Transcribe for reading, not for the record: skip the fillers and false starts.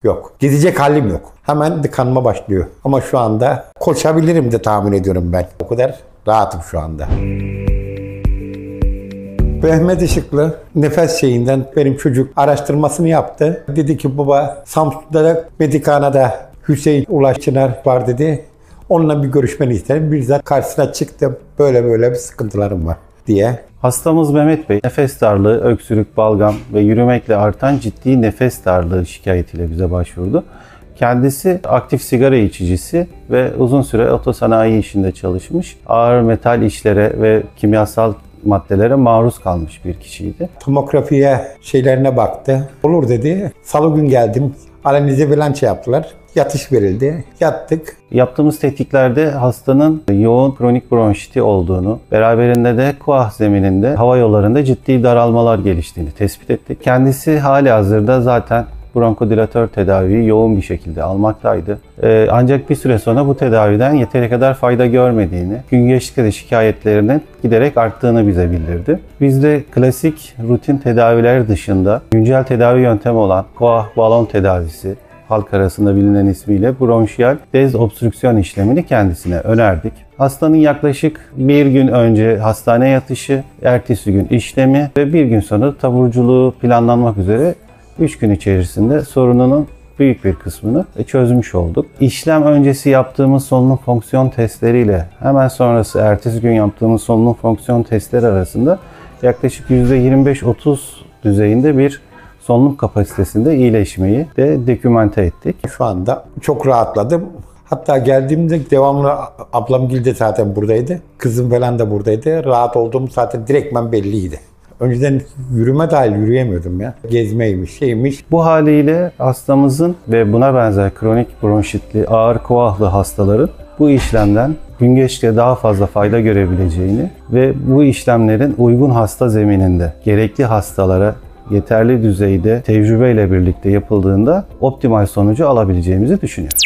yok. Gidecek halim yok. Hemen tıkanma başlıyor. Ama şu anda koşabilirim de tahmin ediyorum ben. O kadar rahatım şu anda. Mehmet Işıklı nefes şeyinden benim çocuk araştırmasını yaptı. Dedi ki baba Samsun'da Medikana'da Hüseyin Ulaş Çınar var dedi. Onunla bir görüşmeni isterim. Bizzat karşısına çıktım. Böyle bir sıkıntılarım var diye. Hastamız Mehmet Bey, nefes darlığı, öksürük, balgam ve yürümekle artan ciddi nefes darlığı şikayetiyle bize başvurdu. Kendisi aktif sigara içicisi ve uzun süre otosanayi işinde çalışmış. Ağır metal işlere ve kimyasal maddelere maruz kalmış bir kişiydi. Tomografiye şeylerine baktı. Olur dedi. Salı gün geldim. Analize bilanço yaptılar. Yatış verildi. Yattık. Yaptığımız tetkiklerde hastanın yoğun kronik bronşiti olduğunu, beraberinde de koah zemininde hava yollarında ciddi daralmalar geliştiğini tespit ettik. Kendisi halihazırda zaten bronkodilatör tedaviyi yoğun bir şekilde almaktaydı. Ancak bir süre sonra bu tedaviden yeteri kadar fayda görmediğini, gün geçtikçe de şikayetlerinin giderek arttığını bize bildirdi. Biz de klasik rutin tedaviler dışında güncel tedavi yöntemi olan koah balon tedavisi, halk arasında bilinen ismiyle bronşiyal dezobstrüksiyon işlemini kendisine önerdik. Hastanın yaklaşık bir gün önce hastane yatışı, ertesi gün işlemi ve bir gün sonra taburculuğu planlanmak üzere 3 gün içerisinde sorununun büyük bir kısmını çözmüş olduk. İşlem öncesi yaptığımız solunum fonksiyon testleriyle hemen sonrası ertesi gün yaptığımız solunum fonksiyon testleri arasında yaklaşık %25-30 düzeyinde bir solunum kapasitesinde iyileşmeyi de dokümente ettik. Şu anda çok rahatladım. Hatta geldiğimde devamlı ablamgil de zaten buradaydı. Kızım falan da buradaydı. Rahat olduğum zaten direktmen belliydi. Önceden yürüme dahil yürüyemiyordum ya. Gezmeymiş, şeymiş. Bu haliyle hastamızın ve buna benzer kronik bronşitli, ağır koahlı hastaların bu işlemden gün geçtikçe daha fazla fayda görebileceğini ve bu işlemlerin uygun hasta zemininde gerekli hastalara yeterli düzeyde tecrübeyle birlikte yapıldığında optimal sonucu alabileceğimizi düşünüyorum.